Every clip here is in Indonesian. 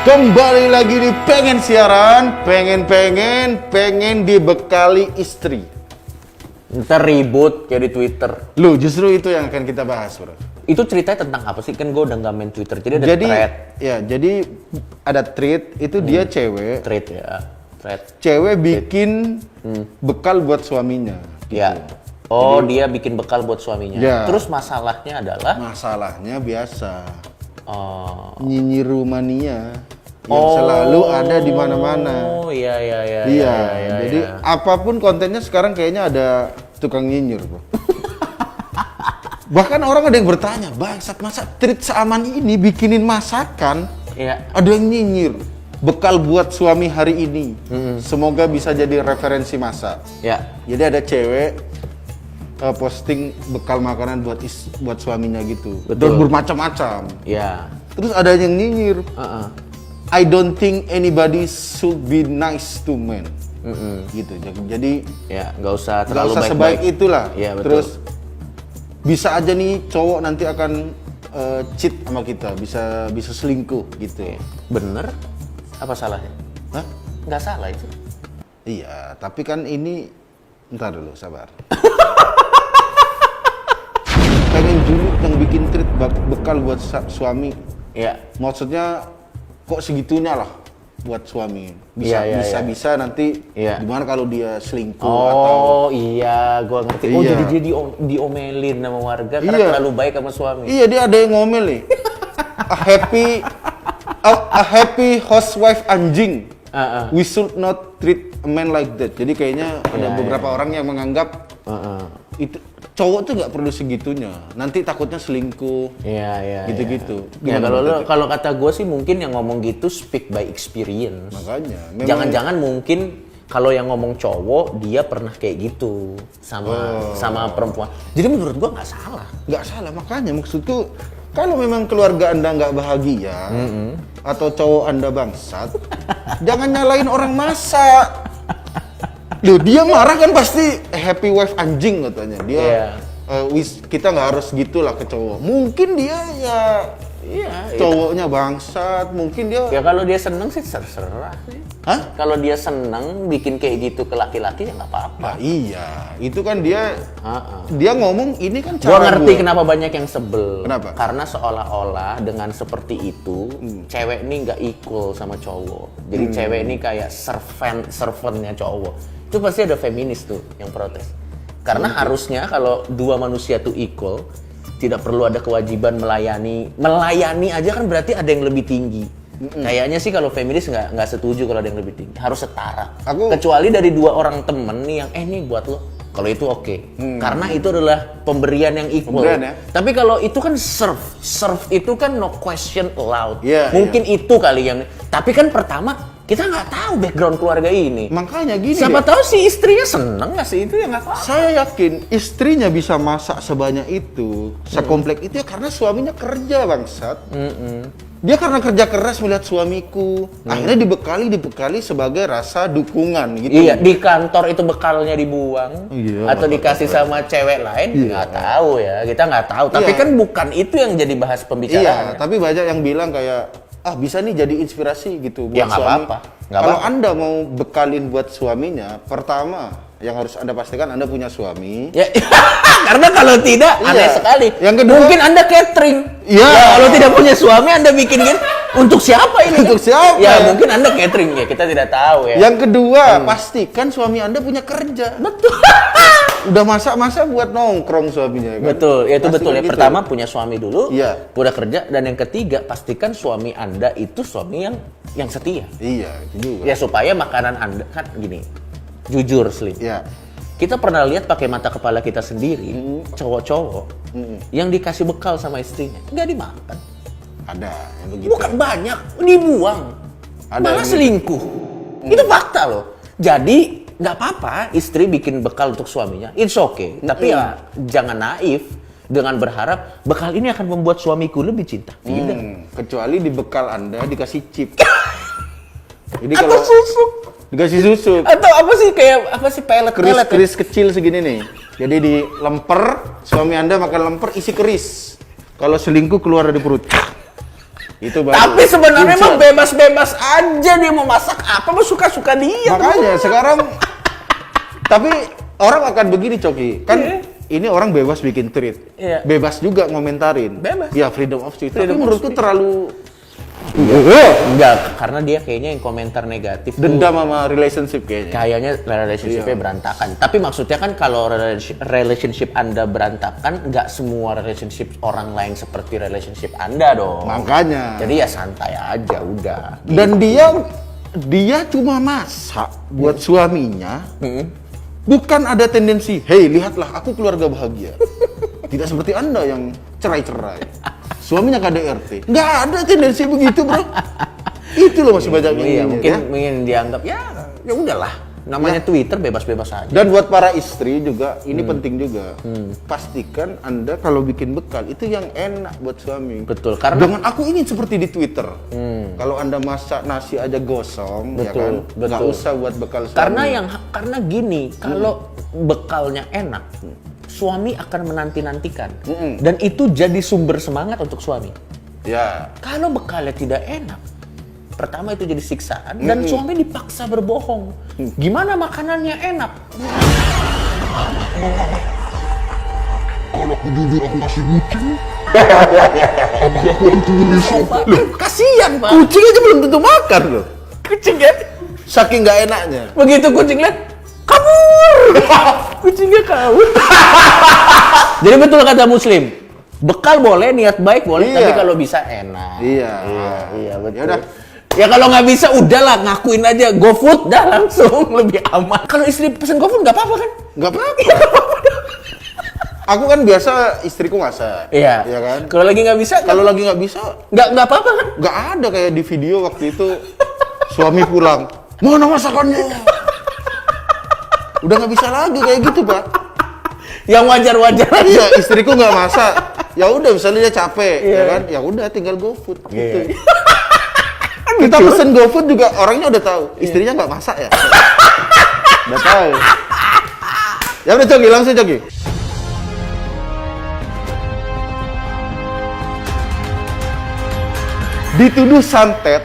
Kembali lagi di pengen siaran, pengen dibekali istri. Ntar ribut kayak di Twitter. Lu justru itu yang akan kita bahas, bro. Itu ceritanya tentang apa sih? Kan gue udah nggak main Twitter, jadi ada thread. Jadi ada thread itu dia cewek. Thread ya, thread. Cewek bikin bekal buat suaminya. Ya. Oh, dia bikin bekal buat suaminya. Ya. Terus masalahnya adalah? Masalahnya biasa. Oh. Nyinyiru mania yang selalu ada di mana-mana. Oh, iya. Jadi apapun kontennya sekarang kayaknya ada tukang nyinyir, bro. Bahkan orang ada yang bertanya, bangsat masa treat seaman ini bikinin masakan, ada yang nyinyir. Bekal buat suami hari ini, semoga bisa jadi referensi masak. Ya. Jadi ada cewek posting bekal makanan buat suaminya gitu. Dan bermacam-macam. Ya. Terus ada yang nyinyir. I don't think anybody should be nice to men. Gitu. Jadi ya nggak usah terlalu baik-baik. Sebaik itulah. Ya, betul. Terus bisa aja nih cowok nanti akan cheat sama kita, bisa selingkuh gitu. Bener? Apa salahnya? Hah? Nggak salah itu. Iya, tapi kan ini ntar dulu, sabar. Pengen julid yang bikin treat bekal buat suami. Iya. Maksudnya kok segitunya lah buat suami. Bisa nanti gimana kalau dia selingkuh atau. Oh iya, gua ngerti. Oh jadi dia diomelin sama warga karena terlalu baik sama suami. Iya, dia ada yang ngomel nih. A happy housewife anjing. We should not treat a man like that. Jadi kayaknya ada beberapa orang yang menganggap itu cowok tuh nggak perlu segitunya. Nanti takutnya selingkuh. Iya. Gitu-gitu. Ya kalau kata gue sih mungkin yang ngomong gitu speak by experience. Makanya. Jangan-jangan mungkin kalau yang ngomong cowok dia pernah kayak gitu sama perempuan. Jadi menurut gue nggak salah. Nggak salah, makanya maksudku kalau memang keluarga Anda nggak bahagia atau cowok Anda bangsat, jangan nyalain orang masak. Loh, dia marah kan pasti happy wife anjing katanya. Dia kita nggak harus gitulah ke cowok. Mungkin dia cowoknya bangsat, mungkin dia. Ya kalau dia seneng sih terserah sih. Hah? Kalau dia seneng bikin kayak gitu ke laki-laki ya nggak apa-apa. Nah, iya, itu kan dia ngomong ini kan cara gua ngerti kenapa banyak yang sebel. Kenapa? Karena seolah-olah dengan seperti itu cewek ini nggak equal sama cowok. Jadi cewek ini kayak servantnya cowok. Itu pasti ada feminis tuh yang protes. Karena harusnya kalau dua manusia tuh equal, tidak perlu ada kewajiban melayani. Melayani aja kan berarti ada yang lebih tinggi. Kayaknya sih kalau feminis nggak setuju kalau ada yang lebih tinggi. Harus setara. Kecuali dari dua orang temen nih yang nih buat lo. Kalau itu oke. Karena itu adalah pemberian yang equal. Ya? Tapi kalau itu kan serve itu kan no question allowed. Mungkin itu kali yang. Tapi kan pertama kita nggak tahu background keluarga ini. Makanya gini. Siapa tahu si istrinya seneng nggak sih itu ya nggak apa-apa. Saya yakin istrinya bisa masak sebanyak itu, sekomplek itu ya karena suaminya kerja bangsat. Dia karena kerja keras melihat suamiku, akhirnya dibekali sebagai rasa dukungan gitu. Iya, di kantor itu bekalnya dibuang atau dikasih sama cewek lain nggak tahu ya, kita nggak tahu. Tapi kan bukan itu yang jadi bahas pembicaraan. Iya, tapi banyak yang bilang kayak bisa nih jadi inspirasi gitu buat ya, suami. Kalau Anda mau bekalin buat suaminya, pertama yang harus Anda pastikan Anda punya suami. Ya, karena kalau tidak aneh sekali. Yang kedua, mungkin Anda catering. Iya. Ya, kalau tidak punya suami Anda bikin gitu. Untuk siapa ini? Untuk siapa? Ya mungkin Anda catering ya, kita tidak tahu ya. Yang kedua, pastikan suami Anda punya kerja. Betul. Udah masak-masak buat nongkrong suaminya kan? Betul, ya itu betul ya. Gitu. Pertama punya suami dulu, udah kerja, dan yang ketiga pastikan suami Anda itu suami yang setia. Iya, itu juga. Ya supaya makanan Anda kan gini. Jujur Slim. Iya. Kita pernah lihat pakai mata kepala kita sendiri, cowok-cowok yang dikasih bekal sama istrinya nggak dimakan. Ada yang begitu. Bukan banyak, dibuang. Malah selingkuh. Itu fakta loh. Jadi nggak apa-apa istri bikin bekal untuk suaminya, it's okay. Tapi ya jangan naif dengan berharap bekal ini akan membuat suamiku lebih cinta. Tidak. Kecuali di bekal Anda dikasih chip. Jadi Atau kalau susu. Dikasih susu. Atau apa sih pelet? Keris kecil segini nih. Jadi di lemper, suami Anda makan lemper isi keris. Kalau selingkuh keluar dari perut. Itu baru. Tapi sebenarnya Insya. emang bebas-bebas aja dia mau masak apa, mau suka-suka dia. Makanya sekarang, tapi orang akan begini Coki, kan ini orang bebas bikin tweet, Iya. bebas juga ngomentarin. Bebas. Ya freedom of speech. Tapi Freedom of menurutku speech. terlalu Enggak, karena dia kayaknya yang komentar negatif tuh dendam sama relationship kayaknya. kayaknya relationship-nya berantakan. Tapi maksudnya kan kalau relationship Anda berantakan, nggak semua relationship orang lain seperti relationship Anda dong. Makanya. Jadi ya santai aja udah. Dan dia cuma masak buat suaminya. Bukan ada tendensi, hey lihatlah aku keluarga bahagia. Tidak seperti Anda yang cerai-cerai. Suaminya KDRT. Nggak ada tendensi begitu bro. Itu loh masih banyak Iya, ini, mungkin ya. mungkin dianggap ya udahlah. Namanya Twitter bebas-bebas aja. Dan buat para istri juga, ini penting juga. Pastikan Anda kalau bikin bekal itu yang enak buat suami. Betul, karena Jangan aku ingin seperti di Twitter. Kalau Anda masak nasi aja gosong, ya kan? Betul, Nggak betul. usah buat bekal suami. karena gini, kalau bekalnya enak, suami akan menanti-nantikan. Dan itu jadi sumber semangat untuk suami. Ya, Kalau bekalnya tidak enak, pertama itu jadi siksaan dan suami dipaksa berbohong. Gimana makanannya enak? Kalau aku jujur aku kasih kucing, apa aku hantu besok? loh kasihan Pak. Kucing aja belum tentu makan loh. Kucing kan? Saking nggak enaknya. Begitu kucing lihat, kabur! Kucingnya kabur. Jadi betul kata Muslim, bekal boleh, niat baik boleh, Iya. tapi kalau bisa enak. Iya. Iya betul. Yaudah. Ya kalau nggak bisa udahlah ngakuin aja GoFood dah langsung lebih aman. Kalau istri pesen GoFood nggak apa-apa kan? Nggak apa-apa. Aku kan biasa istriku masak. Iya. Iya kan? Kalau lagi nggak bisa, Kalau lagi nggak bisa, nggak apa-apa kan? nggak ada kayak di video waktu itu suami pulang, mana masakannya? Udah nggak bisa lagi kayak gitu Pak. Yang wajar-wajar aja. Iya, istriku nggak masak. Ya udah, misalnya dia capek, ya kan? Ya udah, tinggal GoFood. Gitu. Kita pesen GoFood juga orangnya udah tahu, istrinya nggak masak ya. Udah tahu. Ya udah Coki, langsung Coki. Dituduh santet,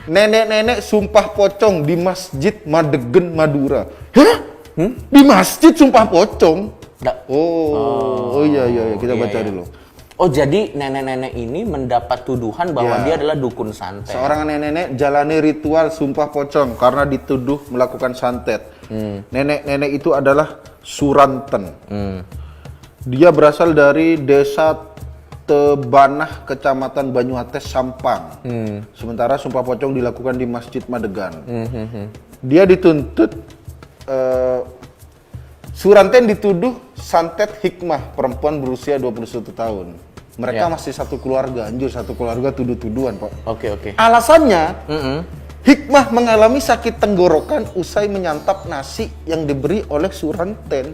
nenek-nenek sumpah pocong di Masjid Madegen, Madura. Hah? Di masjid sumpah pocong? Nggak. Oh iya, kita Iya, baca iya. dulu. Oh jadi nenek-nenek ini mendapat tuduhan bahwa Ya. dia adalah dukun santet. Seorang nenek-nenek jalani ritual sumpah pocong karena dituduh melakukan santet. Nenek-nenek itu adalah Suranten. Dia berasal dari desa Tebanah, Kecamatan Banyuates, Sampang. Sementara sumpah pocong dilakukan di Masjid Madegan. Dia dituntut, Suranten dituduh santet hikmah, perempuan berusia 21 tahun. Mereka Ya. masih satu keluarga, anjir satu keluarga tuduh-tuduhan Pak. Oke. Alasannya, hikmah mengalami sakit tenggorokan usai menyantap nasi yang diberi oleh Suranten.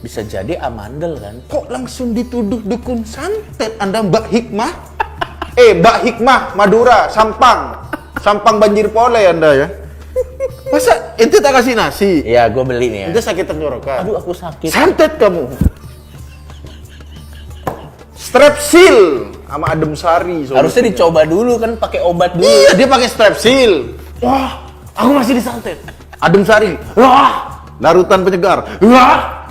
Bisa jadi amandel kan? Kok langsung dituduh dukun santet Anda Mbak Hikmah? Mbak Hikmah, Madura, Sampang. Sampang banjir pole Anda ya. Masa ente tak kasih nasi? Iya, gue beli nih ya. Ente sakit tenggorokan. Aduh, aku sakit. Santet kamu. Strepsil sama adem sari. Harusnya dicoba dulu kan, pakai obat dulu. Iya, dia pakai strepsil. Wah, aku masih disantet. Adem sari. Wah, larutan penyegar. Wah.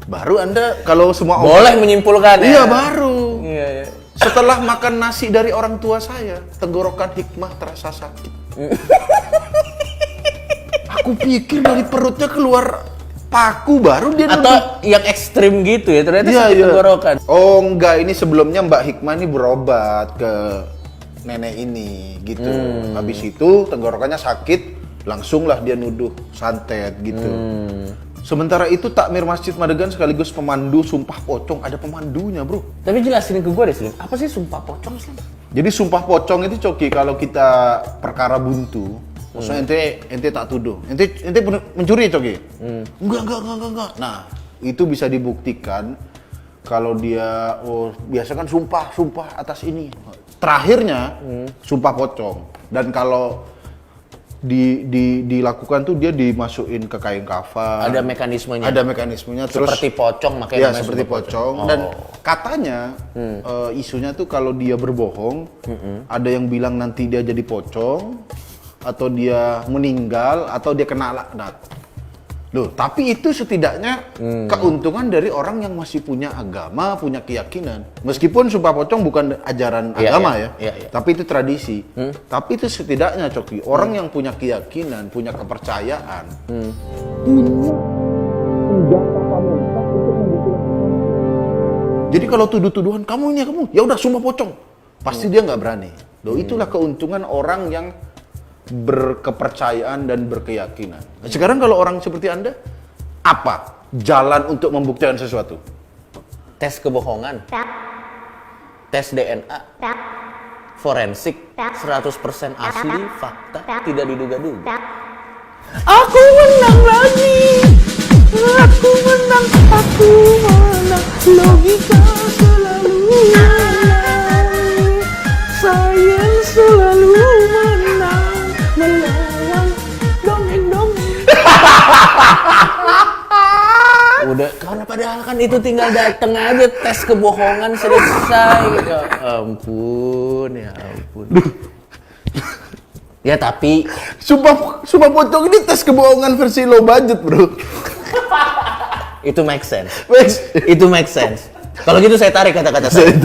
Baru Anda kalau semua Boleh menyimpulkan ya? Iya, baru. Iya. Setelah makan nasi dari orang tua saya, tenggorokan hikmah terasa sakit. Aku pikir dari perutnya keluar paku, baru dia nuduh. Atau yang ekstrim gitu ya, ternyata Iya, sakit iya. tenggorokan. Oh enggak, ini sebelumnya Mbak Hikmah ini berobat ke nenek ini gitu. Habis itu tenggorokannya sakit, langsunglah dia nuduh santet gitu. Sementara itu takmir Masjid Madegan sekaligus pemandu sumpah pocong, ada pemandunya bro. Tapi jelasin ke gue deh, Slim. Apa sih sumpah pocong, Slim? Jadi sumpah pocong itu Coki, kalau kita perkara buntu, maksudnya ente tak tuduh, ente mencuri Coki? Enggak. Nah, itu bisa dibuktikan kalau dia biasa kan sumpah atas ini. Terakhirnya sumpah pocong. Dan kalau dilakukan tuh dia dimasukin ke kain kafan. Ada mekanismenya. Ada mekanismenya. Terus Seperti pocong makanya ya namanya seperti super pocong. Dan katanya isunya tuh kalau dia berbohong, ada yang bilang nanti dia jadi pocong, atau dia meninggal, atau dia kena laknat. Loh, tapi itu setidaknya keuntungan dari orang yang masih punya agama, punya keyakinan. Meskipun sumpah pocong bukan ajaran agama ya, tapi itu tradisi. Tapi itu setidaknya Coki, orang yang punya keyakinan, punya kepercayaan, punya senjata pamungkas untuk membuktikan. Jadi kalau tuduh-tuduhan kamu ini kamu, ya udah sumpah pocong, pasti dia nggak berani. Loh, itulah keuntungan orang yang berkepercayaan dan berkeyakinan. Sekarang kalau orang seperti Anda, apa jalan untuk membuktikan sesuatu? Tes kebohongan, tes DNA, forensik, 100% asli, fakta, tidak diduga-duga. Aku menang lagi, aku menang, logika selalu menang, sains selalu menang. Melawan dongeng-dongeng. Udah, karena padahal kan itu tinggal dateng aja tes kebohongan selesai. Ya ampun, ya ampun. Ya tapi Sumpah pocong ini tes kebohongan versi low budget, bro. itu make sense. Itu make sense. Kalau gitu saya tarik kata-kata saya.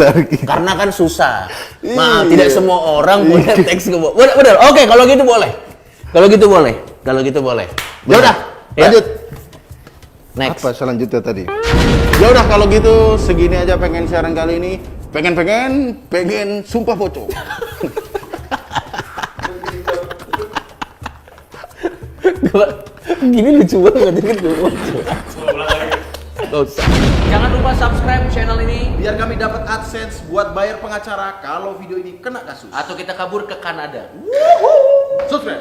Karena kan susah. Maaf, tidak semua orang punya teks kebohongan. Benar. Oke, kalau gitu boleh. Kalau gitu boleh. Ya udah, lanjut. Next. Apa selanjutnya tadi? Ya udah kalau gitu segini aja pengen siaran kali ini. Pengen sumpah pocong. Gini lucu banget jadi Jangan lupa subscribe channel ini biar kami dapat AdSense buat bayar pengacara kalau video ini kena kasus. atau kita kabur ke Kanada. Subscribe.